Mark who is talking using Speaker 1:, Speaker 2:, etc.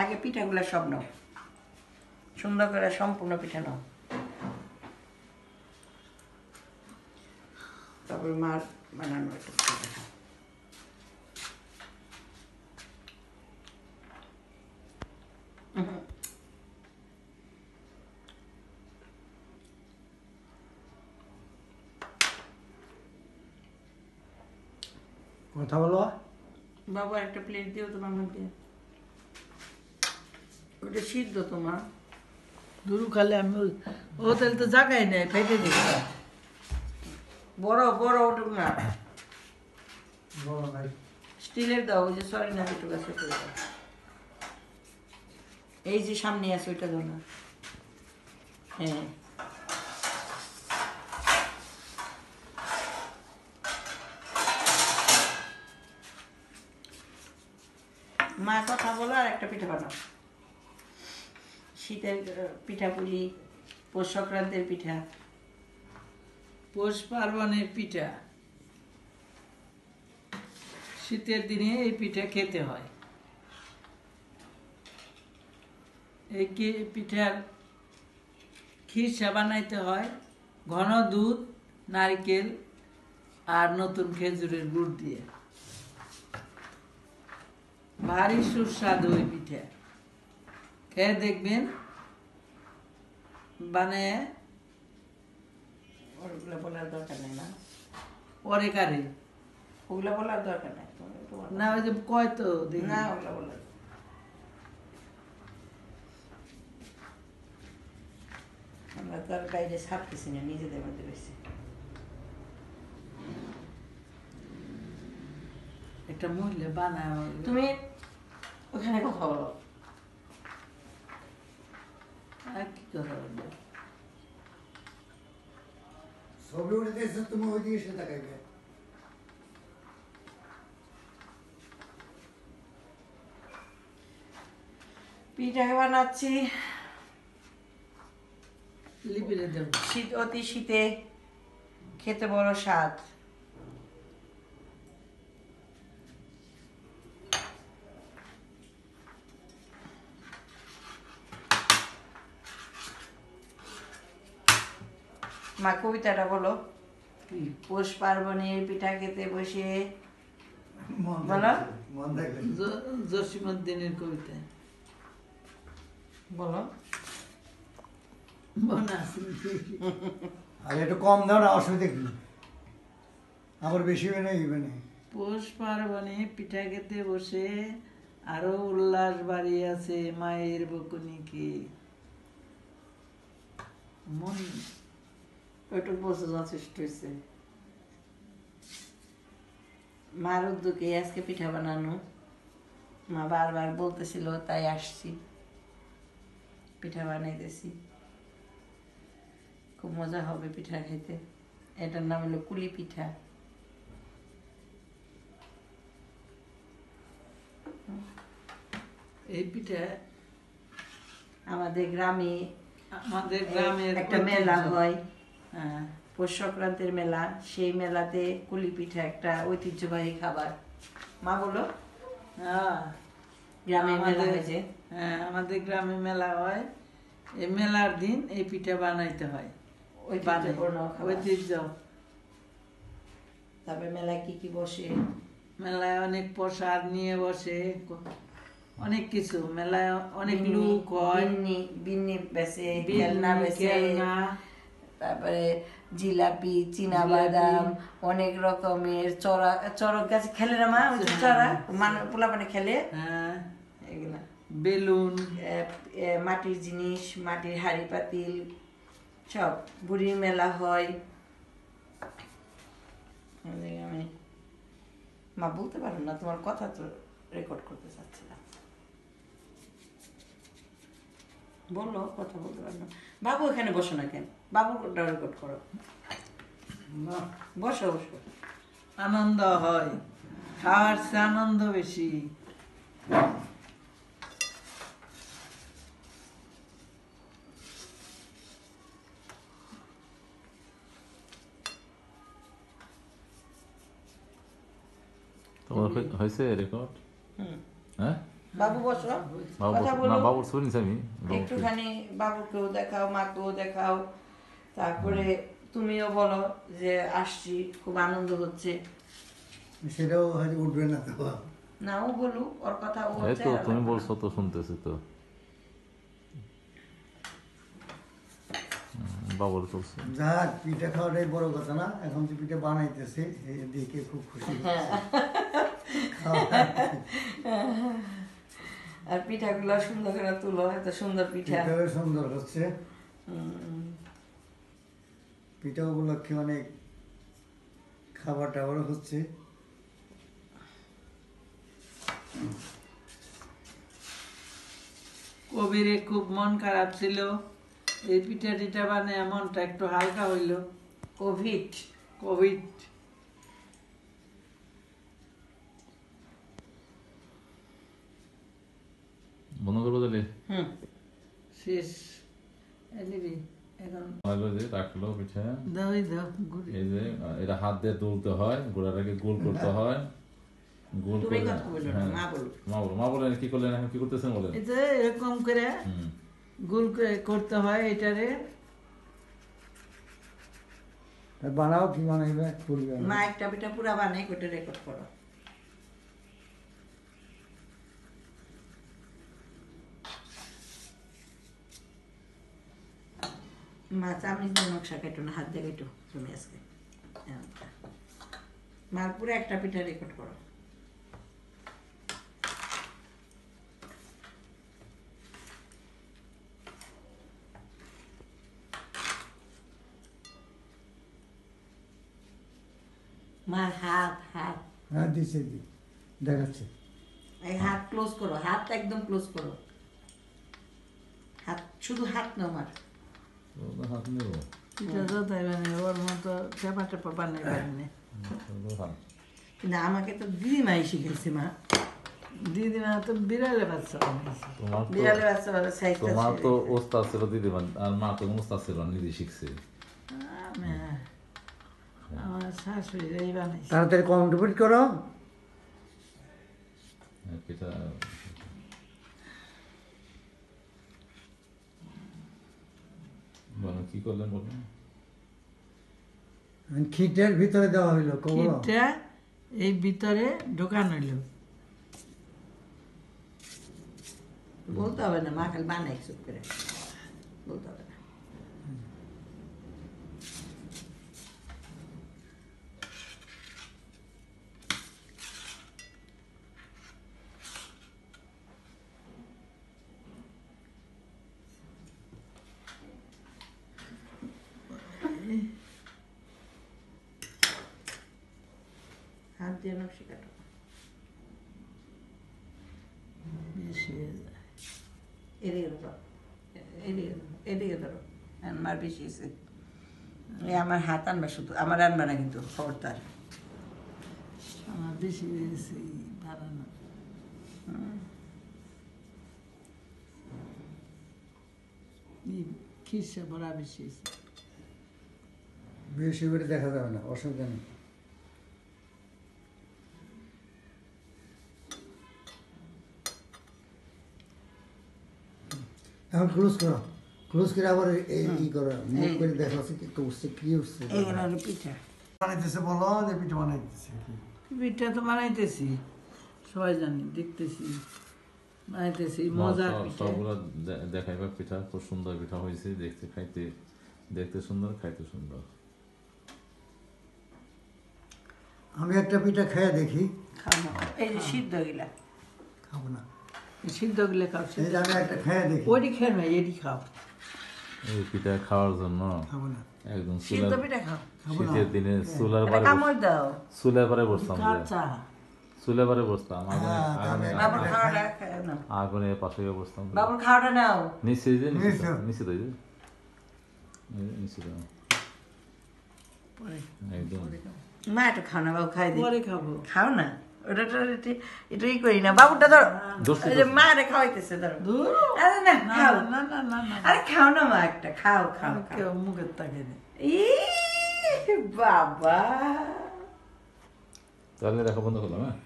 Speaker 1: আগে পিঠাগুলো সব নাও, সুন্দর করে সম্পূর্ণ পিঠা নাও, তারপর মার বানানো একটু পিঠা দেখাও।
Speaker 2: কথা বলো।
Speaker 1: বাবু একটা প্লেট দিও তোমার মধ্যে, ওটা সিদ্ধ তোমার
Speaker 3: দুরু খালে আমি ও তাহলে তো জায়গায় নেই, ফেটে দিই।
Speaker 1: বড় বড় ওটুক না,
Speaker 2: বলো ভাই।
Speaker 1: স্টিলের দাও, ওই যে সরি না যেটুকু আছে ওটা দাও। এই যে সামনে আছে ওইটা দাও না। হ্যাঁ মা কথা বলো আর একটা পিঠা বানাও। শীতের পিঠাপুলি, পৌষ সংক্রান্তির পিঠা।
Speaker 3: পৌষ পার্বণের পিঠা, শীতের দিনে এই পিঠা খেতে হয়। এই পিঠার খিরসা বানাইতে হয় ঘন দুধ, নারকেল আর নতুন খেজুরের গুড় দিয়ে। ভারী সুস্বাদু ওই পিঠা, খেয়ে দেখবেন। মানে
Speaker 1: ওগুলো বলার দরকার নেই না,
Speaker 3: পরে কারে
Speaker 1: ওগুলো বলার দরকার নেই
Speaker 3: না, ওই যে কয় তো দেখি।
Speaker 1: না, ওগুলো বলার আমরা তো আর বাইরে ছাড়তেছি না, নিজেদের মধ্যে বেশি।
Speaker 3: একটা মহিলা বানায়
Speaker 1: তুমি ওখানে কথা বলো।
Speaker 3: আর কি কথা বলবো?
Speaker 2: ছবি উঠেছে, তুমি ওই দিকে সে তাকাইবে।
Speaker 1: পিঠা বানাচ্ছি
Speaker 3: লিপিরে দেব।
Speaker 1: শীত, অতি শীতে খেতে বড় স্বাদ। মা কবিতাটা বলো।
Speaker 3: কি?
Speaker 1: পৌষ পার্বণে পিঠা খেতে বসে,
Speaker 2: মন
Speaker 1: বলো।
Speaker 2: দেখলে, মন দেখলে।
Speaker 3: জসিমউদ্দিনের কবিতা
Speaker 1: বলো।
Speaker 3: মনে আছে?
Speaker 2: আর একটু কম দাও না, অসুবিধা কি? আমার বেশি হবে না, ইবে নেই।
Speaker 3: পৌষ পার্বণে পিঠা খেতে বসে আরো উল্লাস বাড়ি আছে মায়ের বকুনিকে। মন
Speaker 1: ওইটুকু বলতে যথেষ্ট হয়েছে। মার উদ্যোগে আজকে পিঠা বানানো, মা বারবার বলতেছিল তাই আসছি, পিঠা বানাইতেছি। খুব মজা হবে পিঠা খাইতে। এটার নাম হলো কুলি পিঠা।
Speaker 3: এই পিঠা
Speaker 1: আমাদের গ্রামে
Speaker 3: আমাদের গ্রামের
Speaker 1: একটা মেলা
Speaker 3: ঐতিহ্য।
Speaker 1: হয়,
Speaker 3: হ্যাঁ,
Speaker 1: পৌষ সংক্রান্তির মেলা। সেই মেলাতে কুলি পিঠা একটা ঐতিহ্যবাহী খাবার। মা বলো,
Speaker 3: হ্যাঁ,
Speaker 1: গ্রামে মেলা
Speaker 3: আমাদের-
Speaker 1: হয়েছে।
Speaker 3: হ্যাঁ, আমাদের গ্রামে মেলা হয়। এই মেলার দিন এই পিঠা বানাইতে হয়।
Speaker 1: ঐতিহ্যপূর্ণ খাবার।
Speaker 3: ঐতিহ্য।
Speaker 1: তারপরে মেলায় কি কি বসে?
Speaker 3: মেলায় অনেক প্রসাদ নিয়ে বসে, অনেক কিছু। মেলায় অনেক লোক হয়,
Speaker 1: বিন্নি বেচে,
Speaker 3: বিন্নি,
Speaker 1: খেলনা বেচে,
Speaker 3: খেলনা,
Speaker 1: তারপরে জিলাপি, চীনা
Speaker 3: জিলাপি।
Speaker 1: বাদাম, অনেক রকমের চড়ক গাছে খেলে না মা, ওই যে চড়া পোলা পানে খেলে
Speaker 3: হ্যাঁ,
Speaker 1: এগুলা।
Speaker 3: বেলুন,
Speaker 1: মাটির জিনিস, মাটির হাঁড়ি পাতিল সব। বুড়ির মেলা হয়। আমি মা বলতে পারো না, তোমার কথা তো রেকর্ড করতে চাচ্ছিলাম। বলো, কথা বলতে পারো না। বাবু এখানে বসো না কেন? বাবু রেকর্ড করো।
Speaker 3: বাহ,
Speaker 1: বসো বসো।
Speaker 3: আনন্দ হয়, খাওয়ার চেয়ে আনন্দ বেশি।
Speaker 4: তোমার হয়েছে রেকর্ড?
Speaker 1: হুম।
Speaker 4: হ্যাঁ,
Speaker 1: বাবু বসো,
Speaker 4: বাবু
Speaker 1: কথা
Speaker 4: বসে-
Speaker 1: বলো
Speaker 4: না বাবুর ছবি নিছি আমি বাবুকে।
Speaker 1: একটুখানি, বাবুকেও দেখাও, মাকেও দেখাও, তারপরে তুমিও বলো যে আসছি, খুব আনন্দ হচ্ছে।
Speaker 2: সেটাও হয়তো উঠবে না তো।
Speaker 1: না ও বলুক, ওর কথা ও
Speaker 4: এই
Speaker 1: হচ্ছে
Speaker 4: তো
Speaker 1: আর
Speaker 4: তুমি
Speaker 1: লাগবে না।
Speaker 4: বলছো তো শুনতেছি তো। বাবুর চলছে।
Speaker 2: যাক, পিঠা খাওয়াটাই বড় কথা না, এখন যে পিঠা বানাইতেছে এই দেখে খুব খুশি হচ্ছে।
Speaker 1: আর পিঠাগুলো সুন্দর করে তুলো, এত সুন্দর পিঠা।
Speaker 2: পিঠাও সুন্দর হচ্ছে, পিঠা উপলক্ষে অনেক খাবার টাবারও হচ্ছে।
Speaker 3: কবিরে খুব মন খারাপ ছিল, এই পিঠা টিঠা বানিয়ে মনটা একটু হালকা হইল।
Speaker 1: কোভিড
Speaker 3: কোভিড
Speaker 4: বন্ধ করবো তাহলে।
Speaker 3: শেষ। এদিকে এখন
Speaker 4: হলো যে রাখলো পিঠা,
Speaker 3: দাও ঘুরে।
Speaker 4: এই যে এটা হাত দিয়ে তুলতে হয়, গোড়াটাকে গোল করতে হয়, গোল
Speaker 1: তুমি
Speaker 4: করে।
Speaker 1: কথা বলো না,
Speaker 4: হ্যাঁ।
Speaker 1: মা বলো।
Speaker 4: মা বলেন কি করলেন, এখন কি করতেছেন বলেন।
Speaker 3: এই যে এরকম করে
Speaker 4: হুম।
Speaker 3: গোল করে করতে হয় এটারে।
Speaker 2: বানাও কি বানাইবে বলবে।
Speaker 1: মা একটা পিঠা পুরা বানাই, ওটা রেকর্ড করো। মা চামচ দিয়ে নকশা কেটো না, হাত দিয়ে কেটো তুমি আজকে। মার পুরো একটা পিঠা রেকর্ড করো। মার হাত হাত
Speaker 2: হ্যাঁ দিছে দেখাচ্ছে।
Speaker 1: এই হাত ক্লোজ করো, হাতটা একদম ক্লোজ করো। হাত, শুধু হাত না মার।
Speaker 4: হাত নেব।
Speaker 3: পিঠা তো তাই বানিয়ে ওর মতো চেপা টেপা বানিয়ে বানিয়ে।
Speaker 1: কিন্তু আমাকে তো দিদিমাই শিখেছে মা।
Speaker 3: দিদিমা তো বিড়ালে বাচ্চা বানিয়েছে।
Speaker 1: বিড়ালে বাচ্চা বলে সাইজটা
Speaker 4: তোমার তো ওস্তাদ ছিল দিদিমান, আর মা তো ওস্তাদ ছিল, নিজে শিখছে।
Speaker 3: আমার শাশুড়িরাই বানাইছে।
Speaker 2: তাড়াতাড়ি কমপ্লিট করো।
Speaker 4: পিঠা বলেন কি করলেন বলেন।
Speaker 2: খিটের ভিতরে দেওয়া হইলো কবর।
Speaker 3: পিঠা এই ভিতরে ঢোকানো হইলো।
Speaker 1: বলতে হবে না, মা খালি বানাই চুপ করে, বলতে হবে না। হাত দিয়ে নকশি কাটো।
Speaker 3: বেশি হয়ে যায়।
Speaker 1: এদিকে ধরো, এদিকে ধরো। আমার বেশি আছে। এই আমার হাত আনবা, শুধু আমার আনবা না কিন্তু, খবরদার।
Speaker 3: আমার বেশি হয়েছে বাড়ানো। খিসা বড়া বেশি হয়েছে।
Speaker 2: বেশি করে দেখা যাবে না, অসুবিধা নেই। এখন ক্লোজ করো, ক্লোজ করে আবার ই করো, মুখ করে দেখো কি উঠছে কি উঠছে।
Speaker 1: এখানে হলো পিঠা।
Speaker 2: বানাইতেছে বলো যে পিঠা বানাইতেছে।
Speaker 3: পিঠা তো বানাইতেছি, সবাই জানি, দেখতেছি বানাইতেছি মজার পিঠা।
Speaker 4: সবগুলো দেখাইবার পিঠা খুব সুন্দর পিঠা হয়েছে, দেখতে খাইতে, দেখতে সুন্দর, খাইতে সুন্দর।
Speaker 2: আমি একটা পিঠা খেয়ে দেখি।
Speaker 1: খাও, এই যে সিদ্ধ গিলা
Speaker 2: খাবো না,
Speaker 3: সিদ্ধ গুলো খাও,
Speaker 2: এই যে আমি একটা খেয়ে দেখি।
Speaker 3: ওইটি খেয়ে না, এটি খাও।
Speaker 4: এই পিঠা খাওয়ার জন্য
Speaker 2: খাবো না,
Speaker 4: একদম
Speaker 1: সিদ্ধ পিঠা খাও।
Speaker 4: শীতের দিনে চুলার
Speaker 1: এটা
Speaker 4: পারে
Speaker 1: কামড় দাও।
Speaker 4: চুলার পারে বসতাম,
Speaker 3: কাঁচা
Speaker 4: চুলার পারে বসতাম,
Speaker 2: হ্যাঁ,
Speaker 4: আগুনে
Speaker 1: বাবুর খাওয়াটা নাও,
Speaker 4: আগুনের পাশে গিয়ে বসতাম।
Speaker 1: বাবুর খাওয়াটা নাও।
Speaker 4: নিচে যে
Speaker 2: নিচে।
Speaker 4: নিচে তো এই যে নিচে দাও।
Speaker 3: পরে
Speaker 4: একদম
Speaker 1: মা একটু খাও না, বাবু খাই দিই।
Speaker 3: পরে খাবো।
Speaker 1: খাও না, ওটা এটাই করি না। বাবুটা ধরো,
Speaker 4: দোস্তি,
Speaker 1: এই যে মা রে খাওয়াইতেছে, ধরো।
Speaker 3: ধুর।
Speaker 1: আরে না,
Speaker 3: না
Speaker 1: খাও।
Speaker 3: না না না না,
Speaker 1: আরে খাও না মা, একটা খাও খাও খাও।
Speaker 3: কেউ মুখের তাকে নেই।
Speaker 1: ই বাবা,
Speaker 4: তাহলে দেখা বন্ধ করলাম, হ্যাঁ।